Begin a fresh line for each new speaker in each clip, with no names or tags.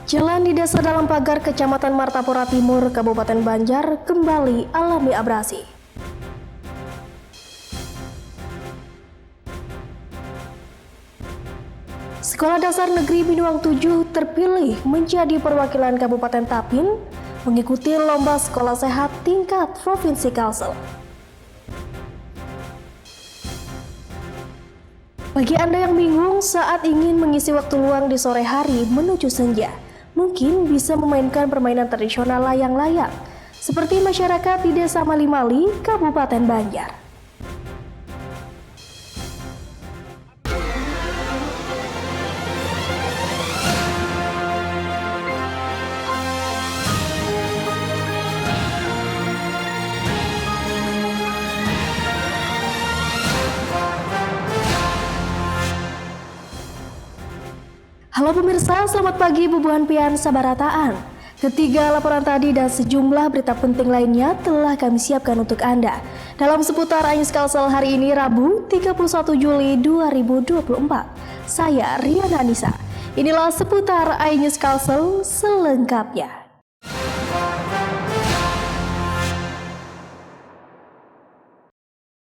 Jalan di Desa Dalam Pagar, Kecamatan Martapura Timur, Kabupaten Banjar kembali alami abrasi. Sekolah Dasar Negeri Binuang 7 terpilih menjadi perwakilan Kabupaten Tapin mengikuti lomba sekolah sehat tingkat Provinsi Kalsel. Bagi Anda yang bingung saat ingin mengisi waktu luang di sore hari menuju senja, mungkin bisa memainkan permainan tradisional layang-layang, seperti masyarakat di Desa Mali-Mali, Kabupaten Banjar. Halo pemirsa, selamat pagi Bubuhan Pian Sabarataan. Ketiga laporan tadi dan sejumlah berita penting lainnya telah kami siapkan untuk Anda dalam seputar Ainews Kalsel hari ini Rabu 31 Juli 2024. Saya Riana Anissa. Inilah seputar Ainews Kalsel selengkapnya.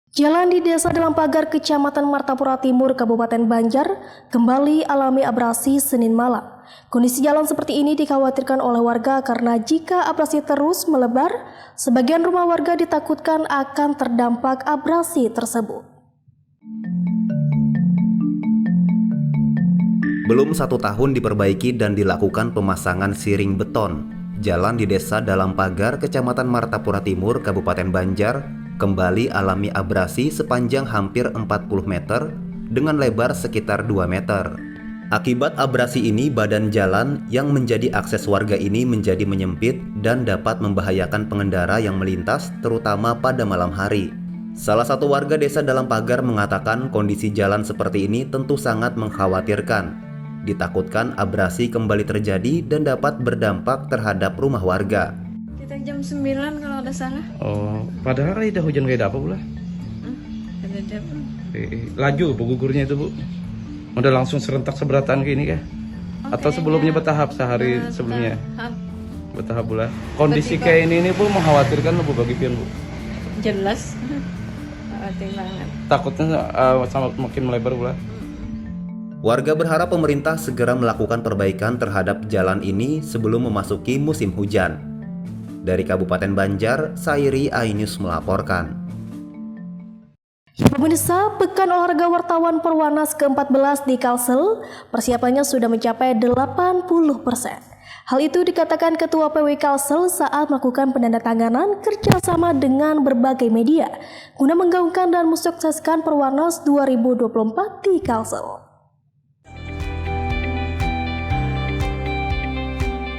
Jalan di Desa Dalam Pagar, Kecamatan Martapura Timur, Kabupaten Banjar kembali alami abrasi Senin malam. Kondisi jalan seperti ini dikhawatirkan oleh warga karena jika abrasi terus melebar, sebagian rumah warga ditakutkan akan terdampak abrasi tersebut.
Belum 1 tahun diperbaiki dan dilakukan pemasangan siring beton, jalan di Desa Dalam Pagar, Kecamatan Martapura Timur, Kabupaten Banjar kembali alami abrasi sepanjang hampir 40 meter dengan lebar sekitar 2 meter. Akibat abrasi ini, badan jalan yang menjadi akses warga ini menjadi menyempit dan dapat membahayakan pengendara yang melintas, terutama pada malam hari. Salah satu warga Desa Dalam Pagar mengatakan kondisi jalan seperti ini tentu sangat mengkhawatirkan. Ditakutkan abrasi kembali terjadi dan dapat berdampak terhadap rumah warga.
Jam 9 kalau ada salah.
Oh, padahal kan udah hujan kayak apa pula?
Ada apa?
Laju bu gugurnya itu bu? Udah langsung serentak seberatan kayak ini kah? Atau sebelumnya bertahap sehari sebelumnya? Bertahap pula. Kondisi kayak ini bu mengkhawatirkan bu bagi Pian bu?
Jelas. Khawatir banget.
Takutnya sama makin melebar pula.
Warga berharap pemerintah segera melakukan perbaikan terhadap jalan ini sebelum memasuki musim hujan. Dari Kabupaten Banjar, Sairi Ainews melaporkan.
Pemirsa, Pekan Olahraga Wartawan Perwanas ke-14 di Kalsel, persiapannya sudah mencapai 80%. Hal itu dikatakan Ketua PWI Kalsel saat melakukan penandatanganan kerjasama dengan berbagai media guna menggaungkan dan mensukseskan Perwanas 2024 di Kalsel.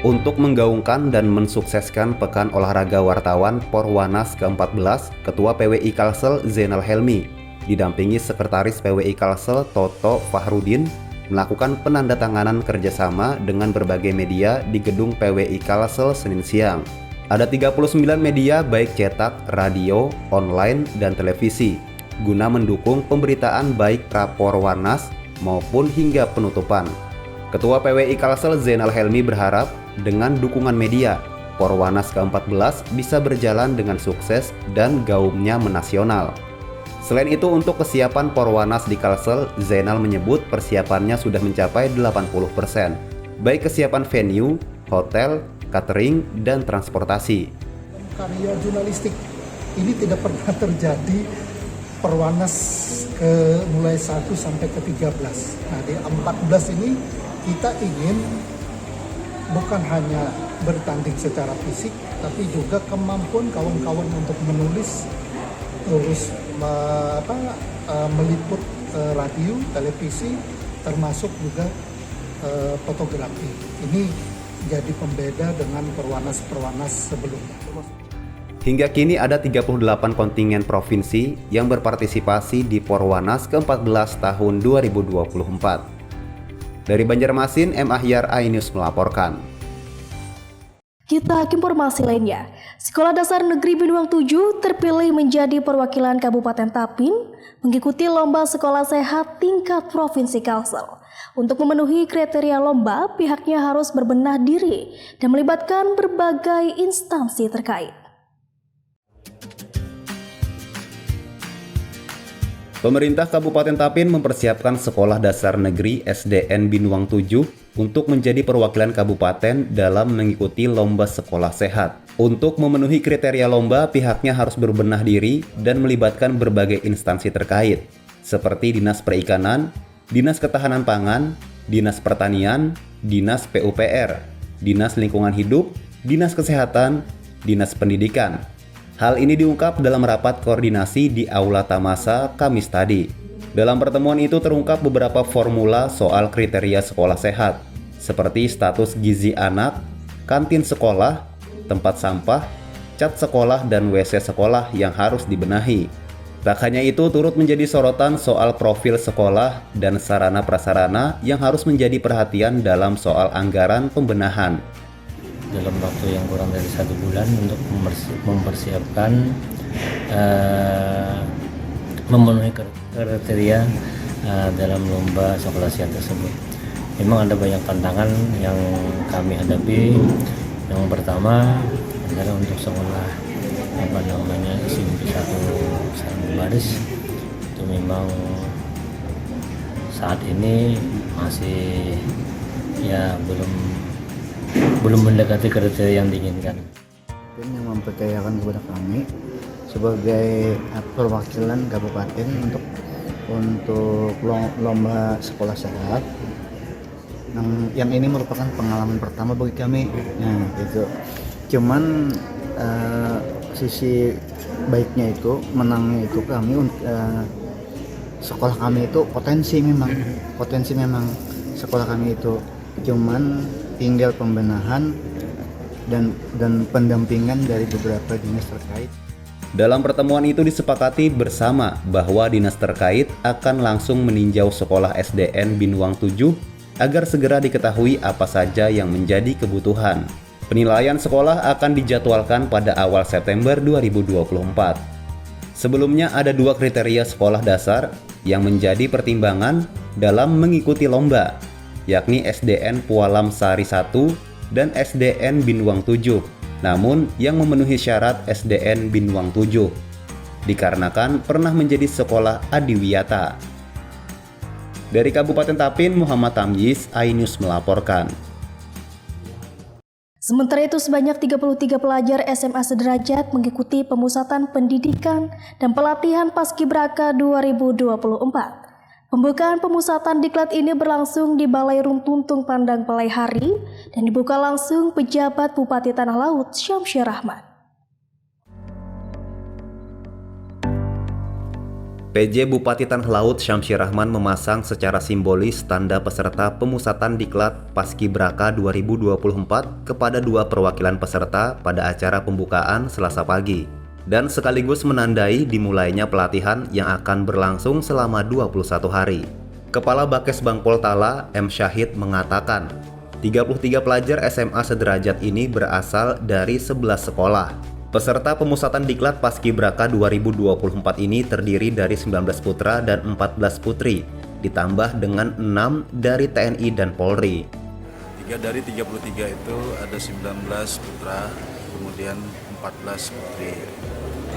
Untuk menggaungkan dan mensukseskan Pekan Olahraga Wartawan Porwanas ke-14, Ketua PWI Kalsel Zainal Helmi didampingi Sekretaris PWI Kalsel Toto Fahrudin melakukan penandatanganan kerjasama dengan berbagai media di gedung PWI Kalsel Senin siang. Ada 39 media baik cetak, radio, online, dan televisi guna mendukung pemberitaan baik pra-Porwanas maupun hingga penutupan. Ketua PWI Kalsel Zainal Helmi berharap dengan dukungan media, Porwanas ke-14 bisa berjalan dengan sukses dan gaungnya menasional. Selain itu, untuk kesiapan Porwanas di Kalsel, Zainal menyebut persiapannya sudah mencapai 80%, baik kesiapan venue, hotel, catering, dan transportasi.
Karya jurnalistik ini tidak pernah terjadi Perwanas mulai 1 sampai ke 13. Nah, di 14 ini kita ingin bukan hanya bertanding secara fisik, tapi juga kemampuan kawan-kawan untuk menulis, terus meliput radio, televisi, termasuk juga fotografi. Ini jadi pembeda dengan perwanas-perwanas sebelumnya.
Hingga kini ada 38 kontingen provinsi yang berpartisipasi di Porwanas ke-14 tahun 2024. Dari Banjarmasin, M. Ahyar, Ainews melaporkan.
Kita ke informasi lainnya. Sekolah Dasar Negeri Binuang 7 terpilih menjadi perwakilan Kabupaten Tapin mengikuti lomba sekolah sehat tingkat Provinsi Kalsel. Untuk memenuhi kriteria lomba, pihaknya harus berbenah diri dan melibatkan berbagai instansi terkait.
Pemerintah Kabupaten Tapin mempersiapkan Sekolah Dasar Negeri SDN Binuang 7 untuk menjadi perwakilan kabupaten dalam mengikuti lomba sekolah sehat. Untuk memenuhi kriteria lomba, pihaknya harus berbenah diri dan melibatkan berbagai instansi terkait, seperti Dinas Perikanan, Dinas Ketahanan Pangan, Dinas Pertanian, Dinas PUPR, Dinas Lingkungan Hidup, Dinas Kesehatan, Dinas Pendidikan. Hal ini diungkap dalam rapat koordinasi di Aula Tamasa Kamis tadi. Dalam pertemuan itu terungkap beberapa formula soal kriteria sekolah sehat, seperti status gizi anak, kantin sekolah, tempat sampah, cat sekolah, dan WC sekolah yang harus dibenahi. Tak hanya itu, turut menjadi sorotan soal profil sekolah dan sarana prasarana yang harus menjadi perhatian dalam soal anggaran pembenahan.
Dalam waktu yang kurang dari 1 bulan untuk mempersiapkan memenuhi kriteria dalam lomba sekolah sehat tersebut. Memang ada banyak tantangan yang kami hadapi. Yang pertama adalah untuk sekolah SMP 1 Sarang Baris itu memang saat ini masih belum mendekati kriteria yang diinginkan.
Yang mempercayakan kepada kami sebagai perwakilan kabupaten untuk lomba sekolah sehat. Yang ini merupakan pengalaman pertama bagi kami. Nah, itu. Cuman sisi baiknya itu, menangnya itu kami sekolah kami itu potensi memang sekolah kami itu. Cuman tinggal pembenahan dan pendampingan dari beberapa dinas terkait.
Dalam pertemuan itu disepakati bersama bahwa dinas terkait akan langsung meninjau sekolah SDN Binuang 7 agar segera diketahui apa saja yang menjadi kebutuhan. Penilaian sekolah akan dijadwalkan pada awal September 2024. Sebelumnya ada 2 kriteria sekolah dasar yang menjadi pertimbangan dalam mengikuti lomba, yakni SDN Pualam Sari 1 dan SDN Binuang 7. Namun yang memenuhi syarat SDN Binuang 7 dikarenakan pernah menjadi sekolah adiwiyata. Dari Kabupaten Tapin, Muhammad Tamyiz, iNews melaporkan.
Sementara itu sebanyak 33 pelajar SMA sederajat mengikuti pemusatan pendidikan dan pelatihan Paskibraka 2024. Pembukaan pemusatan diklat ini berlangsung di Balai Runtuntung Pandang Palai Hari dan dibuka langsung pejabat Bupati Tanah Laut Syamsyir Rahman.
PJ Bupati Tanah Laut Syamsyir Rahman memasang secara simbolis tanda peserta pemusatan diklat Paskibraka 2024 kepada 2 perwakilan peserta pada acara pembukaan Selasa pagi, dan sekaligus menandai dimulainya pelatihan yang akan berlangsung selama 21 hari. Kepala Bakes Bangpol Tala, M. Syahid, mengatakan 33 pelajar SMA sederajat ini berasal dari 11 sekolah. Peserta pemusatan diklat Paskibraka 2024 ini terdiri dari 19 putra dan 14 putri, ditambah dengan 6 dari TNI dan Polri.
Dari 33 itu ada 19 putra, kemudian 14 putri.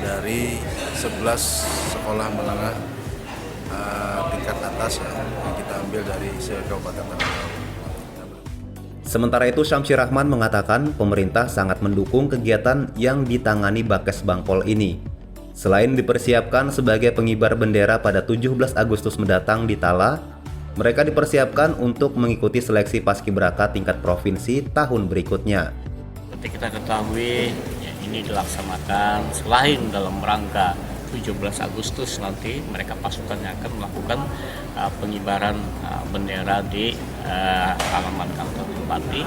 Dari 11 sekolah menengah tingkat atas yang kita ambil dari Kabupaten Tanah Laut.
Sementara itu, Syamsyir Rahman mengatakan pemerintah sangat mendukung kegiatan yang ditangani Bakes Bangpol ini. Selain dipersiapkan sebagai pengibar bendera pada 17 Agustus mendatang di Tala, mereka dipersiapkan untuk mengikuti seleksi Paskibraka tingkat provinsi tahun berikutnya.
Seperti kita ketahui, ini dilaksanakan selain dalam rangka 17 Agustus nanti mereka pasukannya akan melakukan pengibaran bendera di halaman kantor bupati,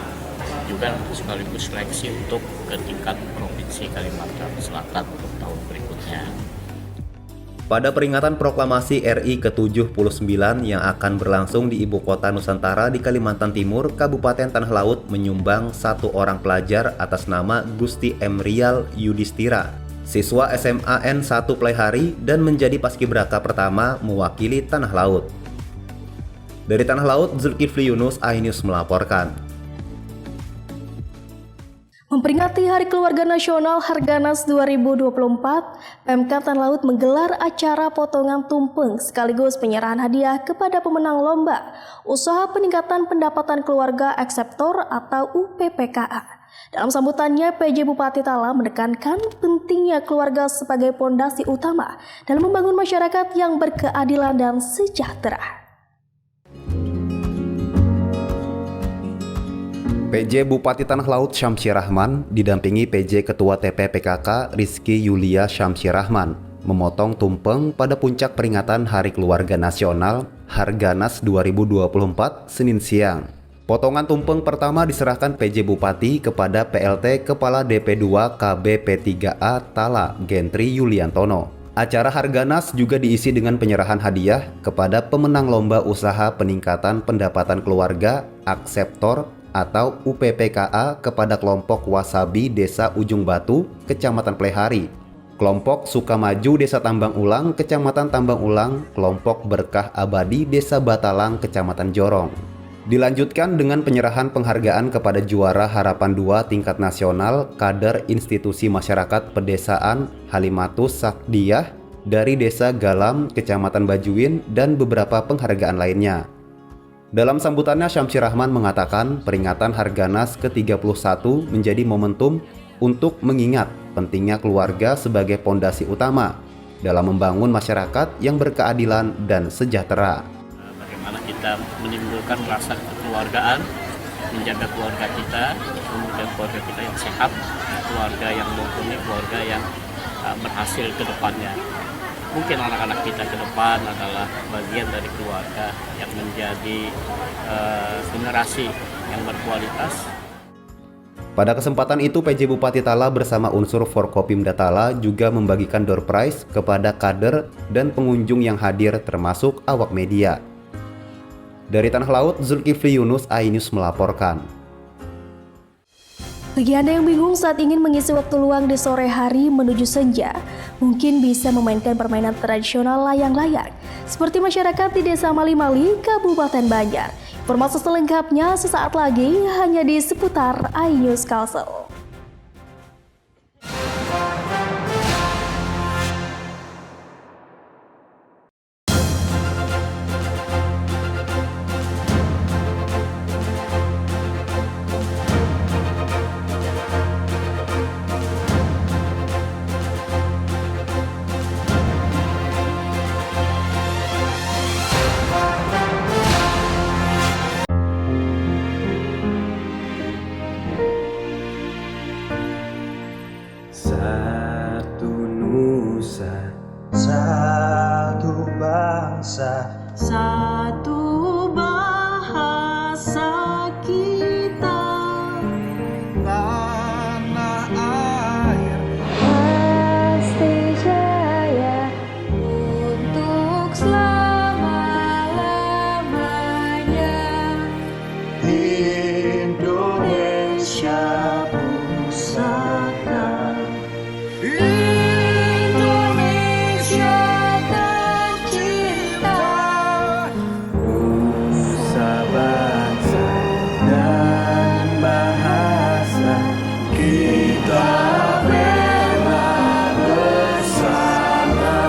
juga sekaligus seleksi untuk ke tingkat provinsi Kalimantan Selatan untuk tahun berikutnya.
Pada peringatan proklamasi RI ke-79 yang akan berlangsung di Ibu Kota Nusantara di Kalimantan Timur, Kabupaten Tanah Laut menyumbang 1 orang pelajar atas nama Gusti M. Rial Yudhistira, siswa SMA N 1 Playhari dan menjadi paskibraka pertama mewakili Tanah Laut. Dari Tanah Laut, Zulkifli Yunus, iNews melaporkan.
Memperingati Hari Keluarga Nasional Harganas 2024, Pemkab Tanah Laut menggelar acara potongan tumpeng sekaligus penyerahan hadiah kepada pemenang lomba Usaha Peningkatan Pendapatan Keluarga Ekseptor atau UPPKA. Dalam sambutannya, PJ Bupati Tala menekankan pentingnya keluarga sebagai pondasi utama dalam membangun masyarakat yang berkeadilan dan sejahtera.
PJ Bupati Tanah Laut Syamsi Rahman didampingi PJ Ketua TP-PKK Rizky Yulia Syamsi Rahman memotong tumpeng pada puncak peringatan Hari Keluarga Nasional Harganas 2024 Senin siang. Potongan tumpeng pertama diserahkan PJ Bupati kepada PLT Kepala DP2 KB-P3A Tala Gentri Yuliantono. Acara Harganas juga diisi dengan penyerahan hadiah kepada pemenang lomba usaha peningkatan pendapatan keluarga Akseptor atau UPPKA kepada kelompok Wasabi Desa Ujung Batu, Kecamatan Plehari, kelompok Sukamaju Desa Tambang Ulang, Kecamatan Tambang Ulang, kelompok Berkah Abadi Desa Batalang, Kecamatan Jorong. Dilanjutkan dengan penyerahan penghargaan kepada juara Harapan 2 tingkat nasional kader institusi masyarakat pedesaan Halimatus Sakdiyah dari Desa Galam, Kecamatan Bajuin, dan beberapa penghargaan lainnya. Dalam sambutannya, Syamsi Rahman mengatakan peringatan Harganas ke-31 menjadi momentum untuk mengingat pentingnya keluarga sebagai pondasi utama dalam membangun masyarakat yang berkeadilan dan sejahtera.
Bagaimana kita menimbulkan rasa kekeluargaan, menjaga keluarga kita, kemudian keluarga kita yang sehat, keluarga yang mumpuni, keluarga yang berhasil ke depannya. Mungkin anak-anak kita ke depan adalah bagian dari keluarga yang menjadi generasi yang berkualitas.
Pada kesempatan itu, PJ Bupati Tala bersama unsur Forkopimda Tala juga membagikan door prize kepada kader dan pengunjung yang hadir termasuk awak media. Dari Tanah Laut, Zulkifli Yunus, iNews melaporkan.
Bagi Anda yang bingung saat ingin mengisi waktu luang di sore hari menuju senja, mungkin bisa memainkan permainan tradisional layang-layang seperti masyarakat di Desa Mali-Mali, Kabupaten Banjar. Informasi selengkapnya sesaat lagi hanya di seputar iNews Kalsel.
Satu nusa, satu bangsa,
Satu bahasa kita,
tanah air
pasti jaya untuk selama-lamanya.
Indonesia
Pusaka Indonesia tercinta,
nusa bangsa dan bahasa kita bela bersama.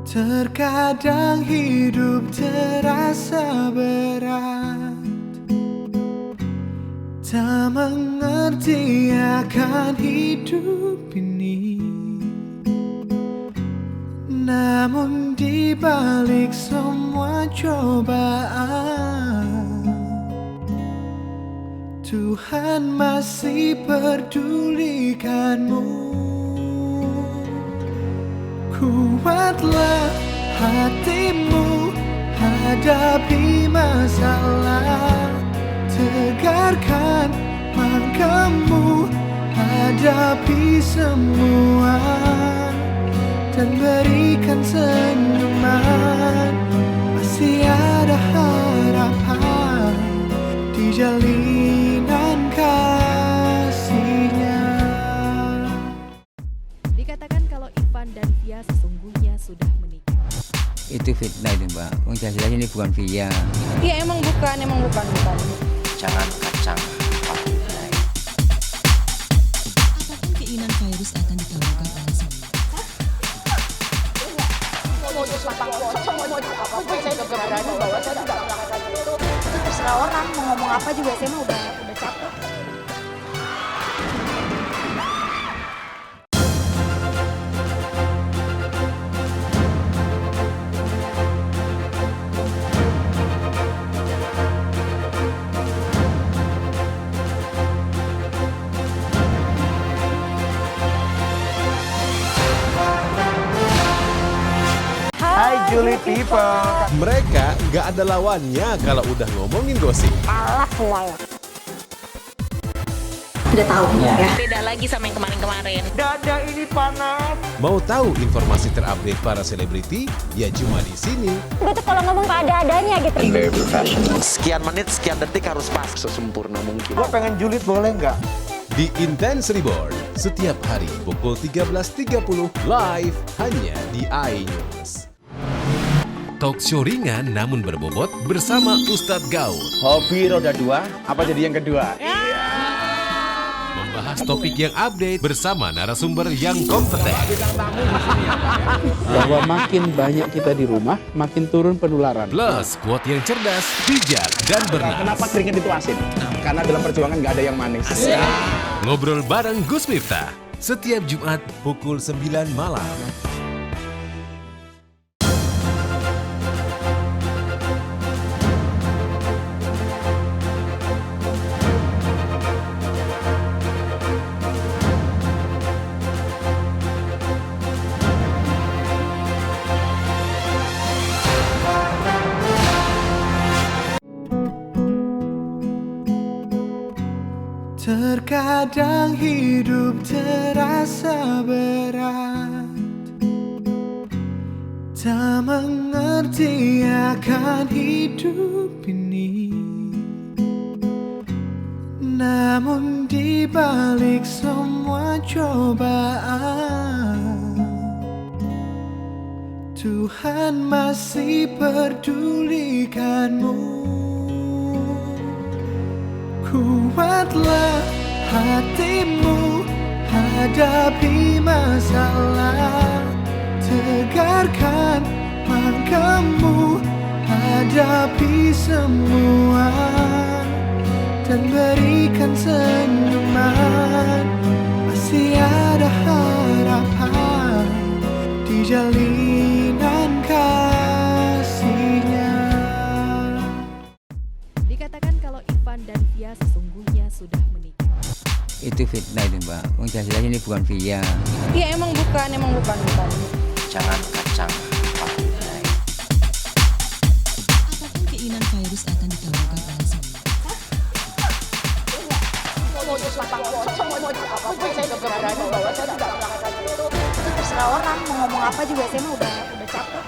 Terkadang hidup terasa berat, tak mengerti akan hidup ini. Namun di balik semua cobaan, Tuhan masih pedulikanmu. Kuatlah hatimu hadapi masalah, tegarkan langkahmu, hadapi semua dan berikan senyuman. Masih ada harapan di jalinan kasihnya.
Dikatakan kalau Ivan dan Via sesungguhnya sudah menikah.
Itu fitnah itu Mbak. Jelas-jelas ini bukan Via.
Iya emang bukan.
Jangan kacang.
Apapun keinginan virus akan dikabulkan oleh semua.
Terserah orang mau ngomong apa juga, saya mah udah capek.
Mereka nggak ada lawannya kalau udah ngomongin gosip.
Beda lagi sama yang kemarin-kemarin.
Mau tahu informasi terupdate para selebriti? Ya cuma di sini.
Itu kalau ngomong ada-adanya gitu.
Sekian menit, sekian detik harus pas sesempurna mungkin.
Gua pengen julid boleh nggak?
Di Intense Reborn setiap hari pukul 13.30 live hanya di iNews. Talk show ringan namun berbobot bersama Ustadz Gaul.
Hobi roda dua, apa jadi yang kedua?
Membahas topik yang update bersama narasumber yang kompeten.
Bahwa makin banyak kita di rumah, makin turun penularan.
Plus quote yang cerdas, bijak, dan bernas.
Kenapa keringet itu asin? Karena dalam perjuangan nggak ada yang manis.
Ngobrol bareng Gus Miftah setiap Jumat pukul 9 malam. Terkadang hidup terasa berat, tak mengerti akan hidup ini. Namun di balik semua cobaan, Tuhan masih pedulikanmu. Kuatlah hatimu, hadapi masalah, tegarkan langkahmu, hadapi semua dan berikan senyuman. Masih ada harapan di jalinan kasihnya.
Dikatakan kalau Ivan dan Via sesungguhnya sudah menikah.
Itu fitnah itu Mbak. Jelas-jelas ini bukan Via.
Iya emang bukan.
Jangan kacang.
Apapun keinginan virus akan dikabulkan oleh semua.
Terserah orang mau ngomong apa juga, saya mah udah capek.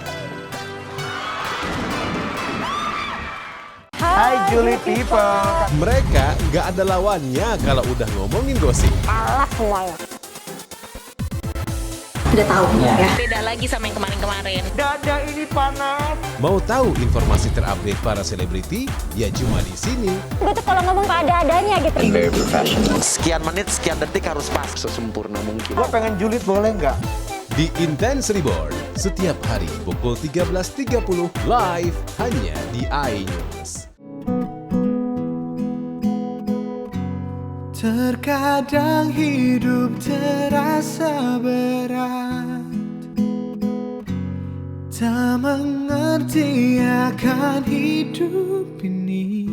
Hai julid people.
Mereka nggak ada lawannya kalau udah ngomongin gosip.
Beda lagi sama yang kemarin-kemarin.
Dada ini panas.
Mau tahu informasi terupdate para selebriti? Ya cuma di sini.
Itu kalau ngomong ada-adanya gitu.
Sekian menit, sekian detik harus pas sesempurna mungkin.
Gua pengen julid boleh nggak?
Di Intense Reborn setiap hari pukul 13.30 live hanya di iNews. Terkadang hidup terasa berat, tak mengerti akan hidup ini.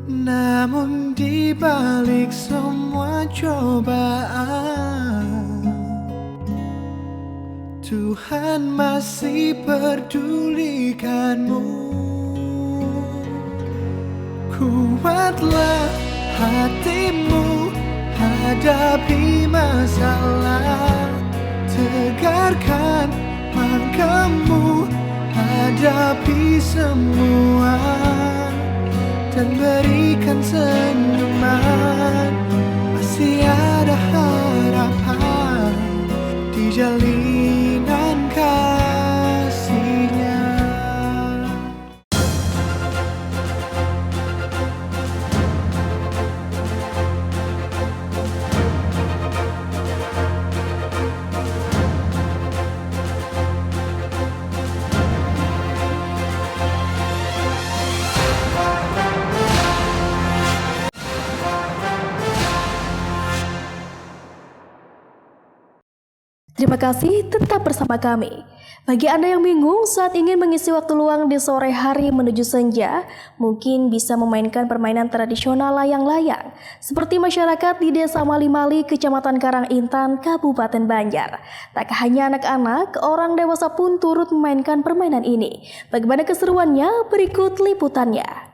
Namun di balik semua cobaan, Tuhan masih pedulikanmu.
Kuatlah hatimu hadapi masalah, tegarkan langkahmu hadapi semua, dan berikan senyuman. Masih ada harapan di jalinan kasihnya.
Terima kasih, tetap bersama kami. Bagi Anda yang bingung saat ingin mengisi waktu luang di sore hari menuju senja, mungkin bisa memainkan permainan tradisional layang-layang, seperti masyarakat di Desa Mali-Mali, Kecamatan Karangintan, Kabupaten Banjar. Tak hanya anak-anak, orang dewasa pun turut memainkan permainan ini. Bagaimana keseruannya? Berikut liputannya.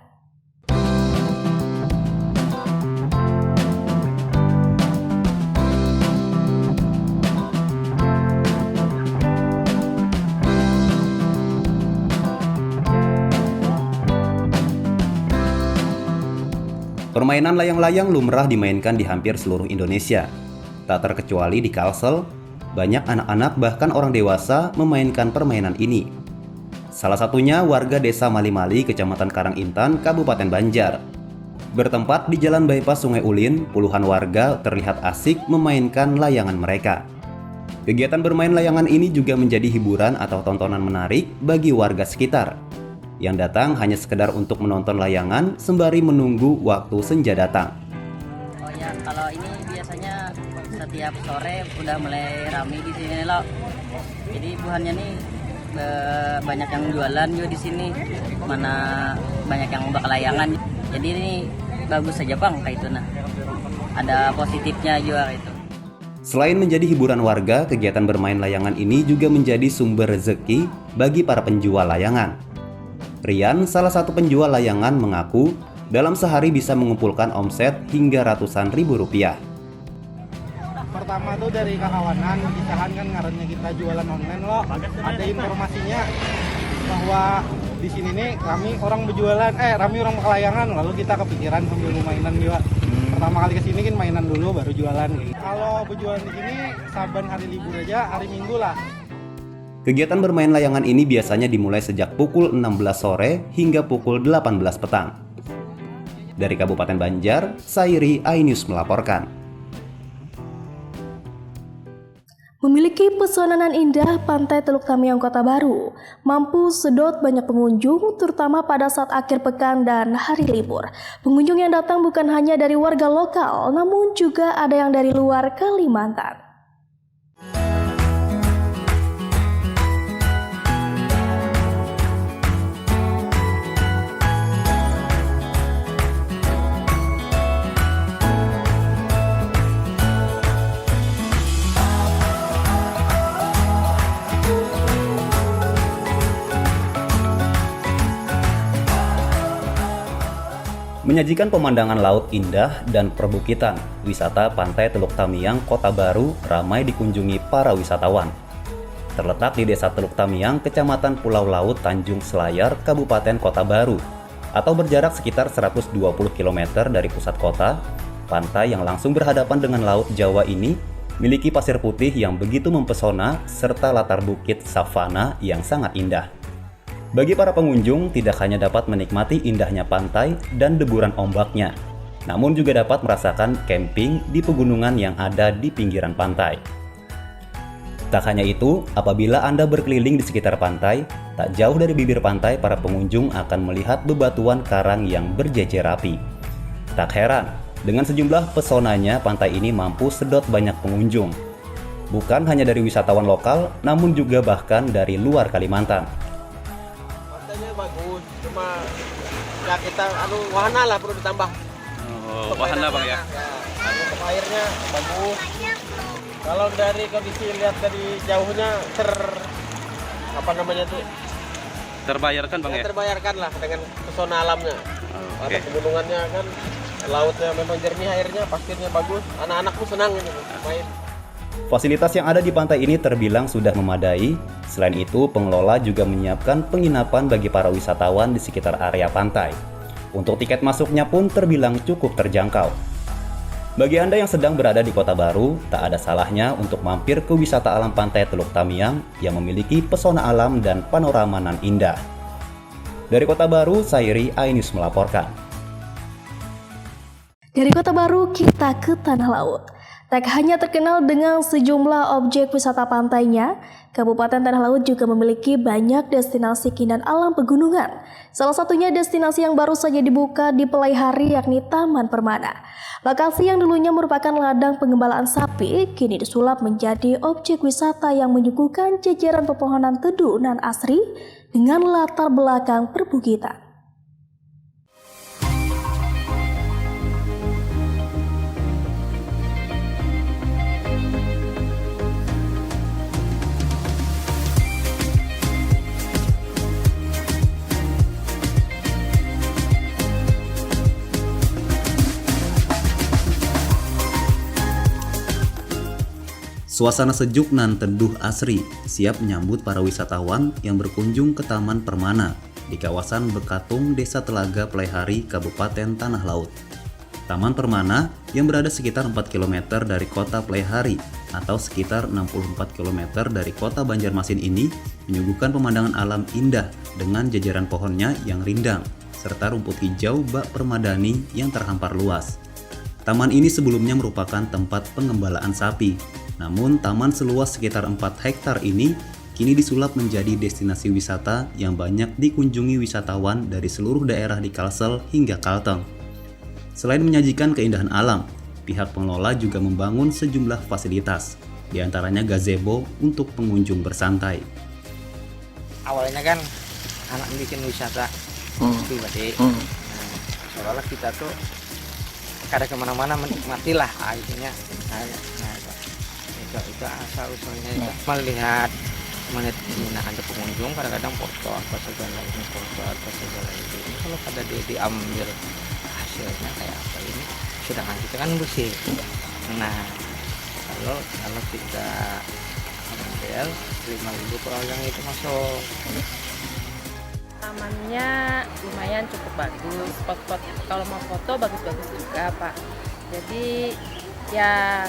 Permainan layang-layang lumrah dimainkan di hampir seluruh Indonesia. Tak terkecuali di Kalsel, banyak anak-anak bahkan orang dewasa memainkan permainan ini. Salah satunya warga Desa Mali-Mali, Kecamatan Karangintan, Kabupaten Banjar. Bertempat di Jalan Bypass Sungai Ulin, puluhan warga terlihat asik memainkan layangan mereka. Kegiatan bermain layangan ini juga menjadi hiburan atau tontonan menarik bagi warga sekitar yang datang hanya sekedar untuk menonton layangan sembari menunggu waktu senja datang.
Oh ya, kalau ini biasanya setiap sore udah mulai ramai di sini loh. Jadi buhannya nih banyak yang jualan juga di sini. Mana banyak yang bakal layangan. Jadi ini bagus saja Bang kayak itu nah. Ada positifnya juga itu.
Selain menjadi hiburan warga, kegiatan bermain layangan ini juga menjadi sumber rezeki bagi para penjual layangan. Rian, salah satu penjual layangan, mengaku dalam sehari bisa mengumpulkan omset hingga ratusan ribu rupiah.
Pertama tuh dari kekawanan, kisahan kan ngarannya kita jualan online loh. Ada informasinya bahwa di sini nih kami orang berjualan, kami orang layangan, lalu kita kepikiran sambil mainan juga. Pertama kali kesini kan mainan dulu baru jualan. Kalau berjualan di sini saban hari libur aja, hari Minggu lah.
Kegiatan bermain layangan ini biasanya dimulai sejak pukul 16 sore hingga pukul 18 petang. Dari Kabupaten Banjar, Sairi, iNews melaporkan.
Memiliki pesonanan indah, Pantai Teluk Tamiang Kota Baru mampu sedot banyak pengunjung, terutama pada saat akhir pekan dan hari libur. Pengunjung yang datang bukan hanya dari warga lokal, namun juga ada yang dari luar Kalimantan.
Menyajikan pemandangan laut indah dan perbukitan, wisata Pantai Teluk Tamiang Kota Baru ramai dikunjungi para wisatawan. Terletak di Desa Teluk Tamiang, Kecamatan Pulau Laut, Tanjung Selayar, Kabupaten Kota Baru, atau berjarak sekitar 120 km dari pusat kota, pantai yang langsung berhadapan dengan Laut Jawa ini miliki pasir putih yang begitu mempesona serta latar bukit savana yang sangat indah. Bagi para pengunjung, tidak hanya dapat menikmati indahnya pantai dan deburan ombaknya, namun juga dapat merasakan camping di pegunungan yang ada di pinggiran pantai. Tak hanya itu, apabila Anda berkeliling di sekitar pantai, tak jauh dari bibir pantai para pengunjung akan melihat bebatuan karang yang berjejer rapi. Tak heran, dengan sejumlah pesonanya pantai ini mampu sedot banyak pengunjung. Bukan hanya dari wisatawan lokal, namun juga bahkan dari luar Kalimantan.
Bagus, cuma ya kita wahana lah perlu ditambah.
Oh, wahana Bang ya.
Untuk airnya bagus. Kalau dari kondisi lihat dari jauhnya
terbayarkan Bang ya.
Terbayarkan lah dengan pesona alamnya. Ada pegunungannya kan, lautnya memang jernih, airnya, pasirnya bagus. Anak-anak pun senang ini main.
Fasilitas yang ada di pantai ini terbilang sudah memadai. Selain itu, pengelola juga menyiapkan penginapan bagi para wisatawan di sekitar area pantai. Untuk tiket masuknya pun terbilang cukup terjangkau. Bagi Anda yang sedang berada di Kota Baru, tak ada salahnya untuk mampir ke wisata alam pantai Teluk Tamiang yang memiliki pesona alam dan panorama nan indah. Dari Kota Baru, Sairi Ainus melaporkan.
Dari Kota Baru kita ke Tanah Laut. Tak hanya terkenal dengan sejumlah objek wisata pantainya, Kabupaten Tanah Laut juga memiliki banyak destinasi keindahan alam pegunungan. Salah satunya destinasi yang baru saja dibuka di Pelaihari yakni Taman Permana. Lokasi yang dulunya merupakan ladang pengembalaan sapi, kini disulap menjadi objek wisata yang menyuguhkan jajaran pepohonan teduh nan asri dengan latar belakang perbukitan.
Suasana sejuk nan teduh asri siap menyambut para wisatawan yang berkunjung ke Taman Permana di kawasan Bekatung, Desa Telaga, Pelaihari, Kabupaten Tanah Laut. Taman Permana yang berada sekitar 4 km dari kota Pelaihari atau sekitar 64 km dari kota Banjarmasin ini menyuguhkan pemandangan alam indah dengan jajaran pohonnya yang rindang serta rumput hijau bak permadani yang terhampar luas. Taman ini sebelumnya merupakan tempat pengembalaan sapi. Namun, taman seluas sekitar 4 hektar ini kini disulap menjadi destinasi wisata yang banyak dikunjungi wisatawan dari seluruh daerah di Kalsel hingga Kalteng. Selain menyajikan keindahan alam, pihak pengelola juga membangun sejumlah fasilitas, di antaranya gazebo untuk pengunjung bersantai.
Awalnya kan anak bikin wisata pribadi, seolah-olah kita tuh kada kemana-mana menikmatilah akhirnya. Itu asal usulnya itu melihat ada pengunjung kadang-kadang foto apa segala ini kalau pada dia diambil hasilnya kayak apa ini, sedangkan kita kan bersih. Nah kalau kita ambil 5.000 per orang itu masuk.
Tamannya lumayan cukup bagus, spot-spot kalau mau foto bagus-bagus juga Pak. Jadi ya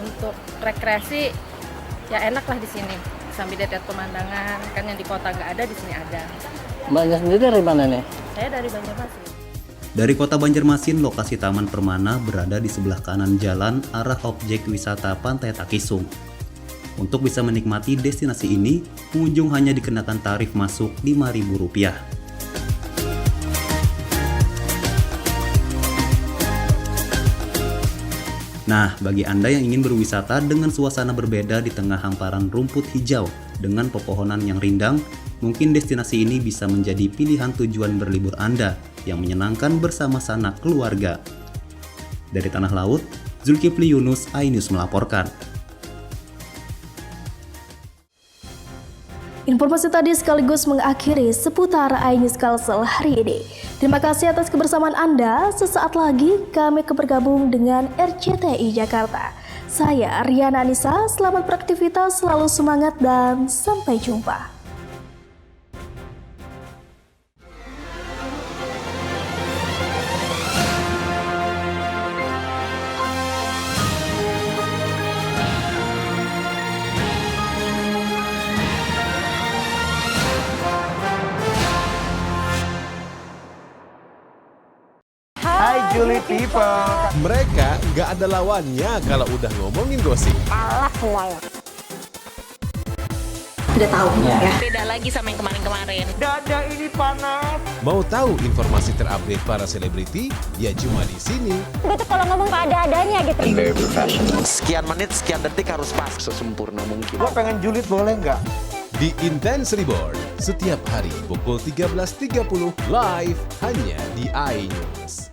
untuk rekreasi ya enak lah di sini sambil lihat pemandangan, kan yang di kota nggak ada di sini ada.
Mbaknya sendiri dari mana nih?
Saya dari Banjarmasin.
Dari kota Banjarmasin, lokasi Taman Permana berada di sebelah kanan jalan arah objek wisata Pantai Takisung. Untuk bisa menikmati destinasi ini, pengunjung hanya dikenakan tarif masuk Rp5.000. Nah, bagi Anda yang ingin berwisata dengan suasana berbeda di tengah hamparan rumput hijau dengan pepohonan yang rindang, mungkin destinasi ini bisa menjadi pilihan tujuan berlibur Anda yang menyenangkan bersama sanak keluarga. Dari Tanah Laut, Zulkifli Yunus, Ainus melaporkan.
Informasi tadi sekaligus mengakhiri seputar Ainus Kalsel hari ini. Terima kasih atas kebersamaan Anda. Sesaat lagi kami bergabung dengan RCTI Jakarta. Saya Riana Anissa, selamat beraktivitas, selalu semangat dan sampai jumpa.
Julie people. Mereka nggak ada lawannya kalau udah ngomongin gosip.
Udah tahu ya.
Beda lagi sama yang kemarin-kemarin.
Dada ini panas.
Mau tahu informasi terupdate para selebriti? Ya cuma di sini.
Udah tuh kalau ngomong tak ada-adanya gitu.
Sekian menit, sekian detik harus pas sesempurna mungkin.
Lo pengen julid boleh nggak?
Di Intense Reborn setiap hari pukul 13.30 live hanya di iNews.